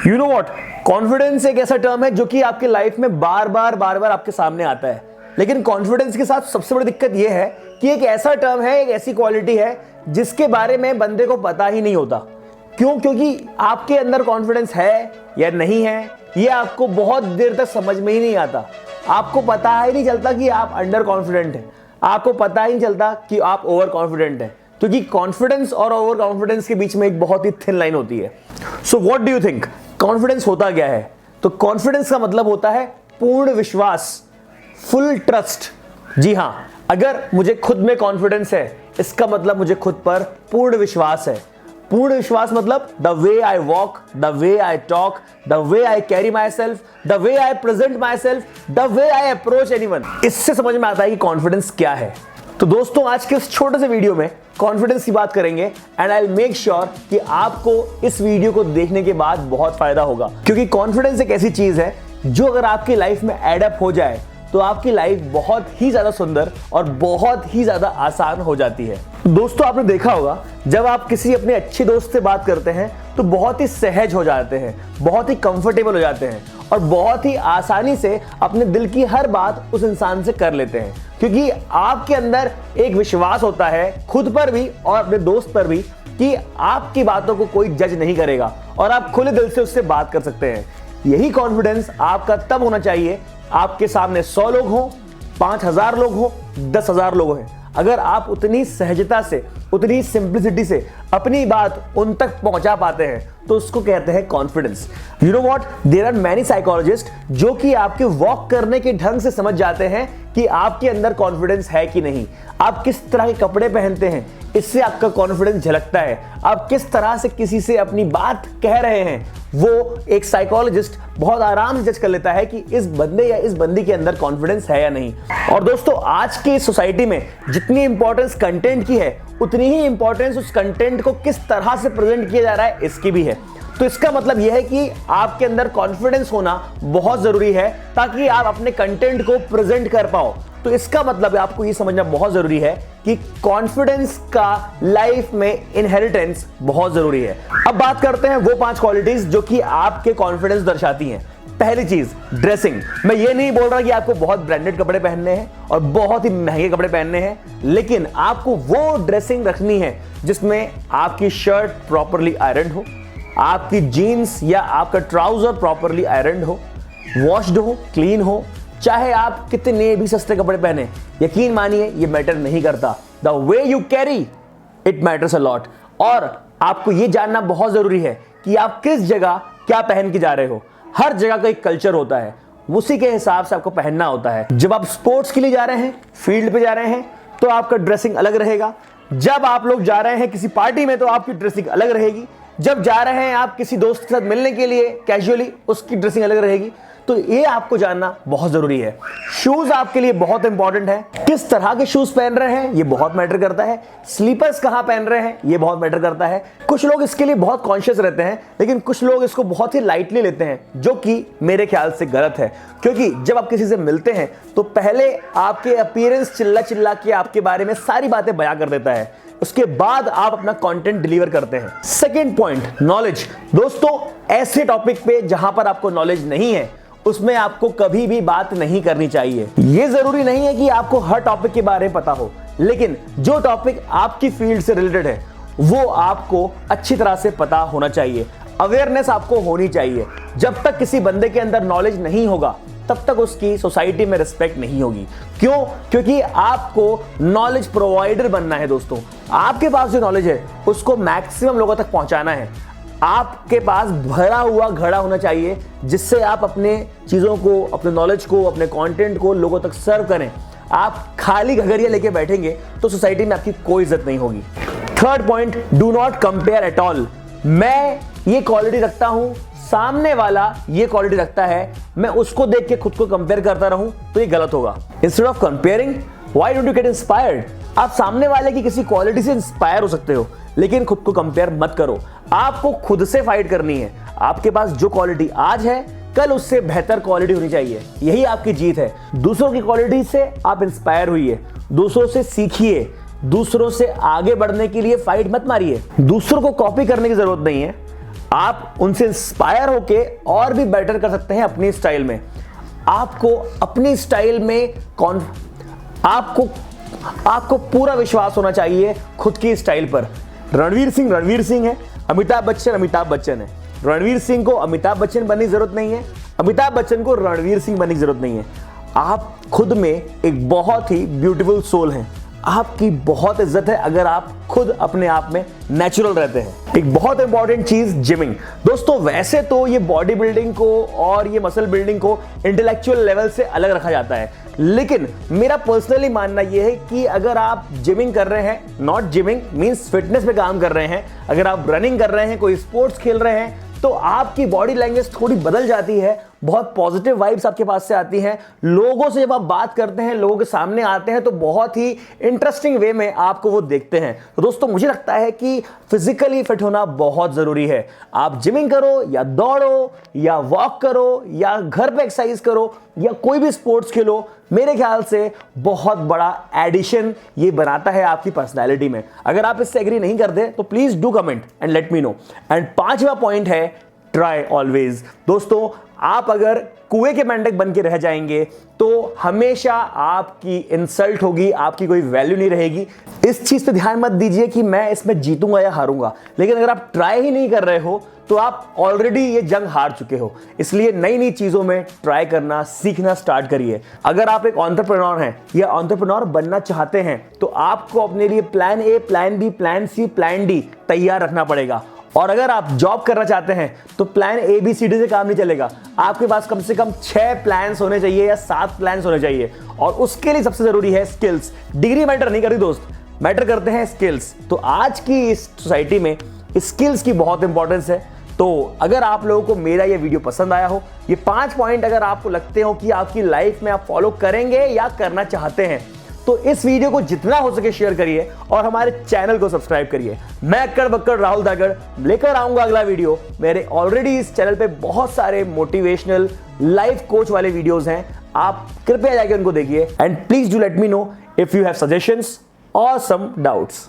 You know what, confidence एक ऐसा term है जो कि आपकी लाइफ में बार बार आपके सामने आता है। लेकिन कॉन्फिडेंस के साथ सबसे बड़ी दिक्कत यह है कि एक ऐसा टर्म है, एक ऐसी क्वालिटी है जिसके बारे में बंदे को पता ही नहीं होता। क्यों? क्योंकि आपके अंदर कॉन्फिडेंस है या नहीं है ये आपको बहुत देर तक समझ में ही नहीं आता। आपको पता ही नहीं चलता कि आप अंडर कॉन्फिडेंट हैं, आपको पता ही नहीं चलता कि आप ओवर कॉन्फिडेंट हैं, क्योंकि कॉन्फिडेंस और ओवर कॉन्फिडेंस के बीच में एक बहुत ही थिन लाइन होती है। So what do you think, confidence होता क्या है? तो कॉन्फिडेंस का मतलब होता है पूर्ण विश्वास, फुल ट्रस्ट। जी हां, अगर मुझे खुद में कॉन्फिडेंस है इसका मतलब मुझे खुद पर पूर्ण विश्वास है। पूर्ण विश्वास मतलब the way I walk, the way I talk, the way I carry my self, the way I present my self, the way I approach anyone. इससे समझ में आता है कि कॉन्फिडेंस क्या है। तो दोस्तों, आज के इस छोटे से वीडियो में कॉन्फिडेंस की बात करेंगे and I will make sure कि आपको इस वीडियो को देखने के बाद बहुत फायदा होगा, क्योंकि कॉन्फिडेंस एक ऐसी चीज है जो अगर आपकी लाइफ में एड अप हो जाए तो आपकी लाइफ बहुत ही ज्यादा सुंदर और बहुत ही ज्यादा आसान हो जाती है। दोस्तों, आपने देखा होगा जब आप किसी अपने अच्छे दोस्त से बात करते हैं तो बहुत ही सहज हो जाते हैं, बहुत ही कंफर्टेबल हो जाते हैं और बहुत ही आसानी से अपने दिल की हर बात उस इंसान से कर लेते हैं, क्योंकि आपके अंदर एक विश्वास होता है खुद पर भी और अपने दोस्त पर भी कि आपकी बातों को कोई जज नहीं करेगा और आप खुले दिल से उससे बात कर सकते हैं। यही कॉन्फिडेंस आपका तब होना चाहिए आपके सामने 100 लोग हों, 5000 लोग हों, 10,000 लोग हों। अगर आप उतनी सहजता से, उतनी सिंप्लिसिटी से अपनी बात उन तक पहुंचा पाते हैं तो उसको कहते हैं confidence. You know what, there are many psychologists जो कि आपके वॉक करने के ढंग से समझ जाते हैं कि आपके अंदर कॉन्फिडेंस है कि नहीं। आप किस तरह के कपड़े पहनते हैं इससे आपका कॉन्फिडेंस झलकता है। आप किस तरह से किसी से अपनी बात कह रहे हैं वो एक साइकोलॉजिस्ट बहुत आराम से जज कर लेता है कि इस बंदे या इस बंदी के अंदर कॉन्फिडेंस है या नहीं। और दोस्तों, आज की सोसाइटी में जितनी इंपॉर्टेंस कंटेंट की है उतनी ही इंपॉर्टेंस उस कंटेंट को किस तरह से प्रेजेंट किया जा रहा है इसकी भी है। तो इसका मतलब यह है कि आपके अंदर कॉन्फिडेंस होना बहुत जरूरी है ताकि आप अपने कंटेंट को प्रेजेंट कर पाओ। तो इसका मतलब आपको यह समझना बहुत जरूरी है कि कॉन्फिडेंस का लाइफ में इनहेरिटेंस बहुत जरूरी है। अब बात करते हैं वो 5 क्वालिटीज जो कि आपके कॉन्फिडेंस दर्शाती हैं। पहली चीज, ड्रेसिंग। मैं ये नहीं बोल रहा कि आपको बहुत ब्रांडेड कपड़े पहनने हैं और बहुत ही महंगे कपड़े पहनने हैं, लेकिन आपको वो ड्रेसिंग रखनी है जिसमें आपकी शर्ट प्रॉपरली आयरन हो, आपकी जीन्स या आपका ट्राउजर प्रॉपरली आयरन हो, वॉश्ड हो, क्लीन हो। चाहे आप कितने भी सस्ते कपड़े पहने, यकीन मानिए ये मैटर नहीं करता। The way you carry it matters a lot. और आपको ये जानना बहुत जरूरी है कि आप किस जगह क्या पहन के जा रहे हो। हर जगह का एक कल्चर होता है, उसी के हिसाब से आपको पहनना होता है। जब आप स्पोर्ट्स के लिए जा रहे हैं, फील्ड पे जा रहे हैं, तो आपका ड्रेसिंग अलग रहेगा। जब आप लोग जा रहे हैं किसी पार्टी में तो आपकी ड्रेसिंग अलग रहेगी। जब जा रहे हैं आप किसी दोस्त के साथ मिलने के लिए कैजुअली, उसकी ड्रेसिंग अलग रहेगी। तो ये आपको जानना बहुत जरूरी है। शूज आपके लिए बहुत इंपॉर्टेंट है। किस तरह के शूज पहन रहे हैं ये बहुत मैटर करता है। स्लीपर्स कहां पहन रहे हैं ये बहुत मैटर करता है। कुछ लोग इसके लिए बहुत कॉन्शियस रहते हैं, लेकिन कुछ लोग इसको बहुत ही लाइटली लेते हैं, जो कि मेरे ख्याल से गलत है। क्योंकि जब आप किसी से मिलते हैं तो पहले आपके अपीयरेंस चिल्ला चिल्ला के आपके बारे में सारी बातें बयां कर देता है, उसके बाद आप अपना कंटेंट डिलीवर करते हैं। Second point, knowledge. दोस्तों, ऐसे टॉपिक पे जहां पर आपको नॉलेज नहीं है उसमें आपको कभी भी बात नहीं करनी चाहिए। यह जरूरी नहीं है कि आपको हर टॉपिक के बारे में पता हो, लेकिन जो टॉपिक आपकी फील्ड से रिलेटेड है वो आपको अच्छी तरह से पता होना चाहिए। अवेयरनेस आपको होनी चाहिए। जब तक किसी बंदे के अंदर नॉलेज नहीं होगा तब तक उसकी सोसाइटी में रिस्पेक्ट नहीं होगी। क्यों? क्योंकि आपको नॉलेज प्रोवाइडर बनना है। दोस्तों, आपके पास जो नॉलेज है उसको मैक्सिमम लोगों तक पहुंचाना है। आपके पास भरा हुआ घड़ा होना चाहिए जिससे आप अपने चीजों को, अपने नॉलेज को, अपने कंटेंट को लोगों तक सर्व करें। आप खाली घगरिया लेके बैठेंगे तो सोसाइटी में आपकी कोई इज्जत नहीं होगी। Third point, do not compare at all. मैं ये क्वालिटी रखता हूं, सामने वाला ये क्वालिटी रखता है, मैं उसको देख के खुद को कंपेयर करता रहूं तो ये गलत होगा। Instead of comparing, why don't you get inspired. आप सामने वाले की किसी क्वालिटी से इंस्पायर हो सकते हो, लेकिन खुद को कंपेयर मत करो। आपको खुद से फाइट करनी है। आपके पास जो क्वालिटी आज है कल उससे बेहतर क्वालिटी होनी चाहिए, यही आपकी जीत है। दूसरों की क्वालिटी से आप इंस्पायर हुइए, दूसरों से सीखिए, दूसरों से आगे बढ़ने के लिए फाइट मत मारिए। दूसरों को कॉपी करने की जरूरत नहीं है, आप उनसे इंस्पायर होके और भी बेटर कर सकते हैं अपनी स्टाइल में। आपको अपनी स्टाइल में आपको पूरा विश्वास होना चाहिए खुद की स्टाइल पर। रणवीर सिंह है, अमिताभ बच्चन है। रणवीर सिंह को अमिताभ बच्चन बनने की जरूरत नहीं है, अमिताभ बच्चन को रणवीर सिंह बनने की जरूरत नहीं है। आप खुद में एक बहुत ही ब्यूटीफुल सोल हैं। आपकी बहुत इज्जत है अगर आप खुद अपने आप में नेचुरल रहते हैं। एक बहुत इंपॉर्टेंट चीज, जिमिंग। दोस्तों वैसे तो ये बॉडी बिल्डिंग को और ये मसल बिल्डिंग को इंटेलेक्चुअल लेवल से अलग रखा जाता है, लेकिन मेरा पर्सनली मानना यह है कि अगर आप जिमिंग कर रहे हैं, नॉट जिमिंग मींस फिटनेस पे काम कर रहे हैं, अगर आप रनिंग कर रहे हैं, कोई स्पोर्ट्स खेल रहे हैं, तो आपकी बॉडी लैंग्वेज थोड़ी बदल जाती है। बहुत पॉजिटिव वाइब्स आपके पास से आती हैं। लोगों से जब आप बात करते हैं, लोगों के सामने आते हैं, तो बहुत ही इंटरेस्टिंग वे में आपको वो देखते हैं। तो दोस्तों मुझे लगता है कि फिजिकली फिट होना बहुत जरूरी है। आप जिमिंग करो या दौड़ो या वॉक करो या घर पे एक्सरसाइज करो या कोई भी स्पोर्ट्स खेलो, मेरे ख्याल से बहुत बड़ा एडिशन ये बनाता है आपकी पर्सनैलिटी में। अगर आप इससे एग्री नहीं करते तो please do comment and let me know. And 5वां पॉइंट है ट्राई ऑलवेज। दोस्तों आप अगर कुएं के मेंढक बन के रह जाएंगे तो हमेशा आपकी इंसल्ट होगी, आपकी कोई वैल्यू नहीं रहेगी। इस चीज पे ध्यान मत दीजिए कि मैं इसमें जीतूंगा या हारूंगा, लेकिन अगर आप ट्राई ही नहीं कर रहे हो तो आप ऑलरेडी ये जंग हार चुके हो। इसलिए नई नई चीजों में ट्राई करना, सीखना स्टार्ट करिए। अगर आप एक एंटरप्रेन्योर हैं या एंटरप्रेन्योर बनना चाहते हैं तो आपको अपने लिए plan A, plan B, plan C, plan D तैयार रखना पड़ेगा। और अगर आप जॉब करना चाहते हैं तो प्लान ABCD से काम नहीं चलेगा। आपके पास कम से कम 6 प्लान्स होने चाहिए या 7 प्लान्स होने चाहिए, और उसके लिए सबसे जरूरी है स्किल्स। डिग्री मैटर नहीं करती दोस्त, मैटर करते हैं स्किल्स। तो आज की इस सोसाइटी में स्किल्स की बहुत इंपॉर्टेंस है। तो अगर आप लोगों को मेरा ये वीडियो पसंद आया हो, ये 5 पॉइंट अगर आपको लगते हो कि आपकी लाइफ में आप फॉलो करेंगे या करना चाहते हैं, तो इस वीडियो को जितना हो सके शेयर करिए और हमारे चैनल को सब्सक्राइब करिए। मैं अक्कड़ बक्कड़ राहुल धाकड़ लेकर आऊंगा अगला वीडियो। मेरे ऑलरेडी इस चैनल पे बहुत सारे मोटिवेशनल लाइफ कोच वाले वीडियोस हैं, आप कृपया जाके उनको देखिए। And please do let me know if you have suggestions और सम डाउट्स।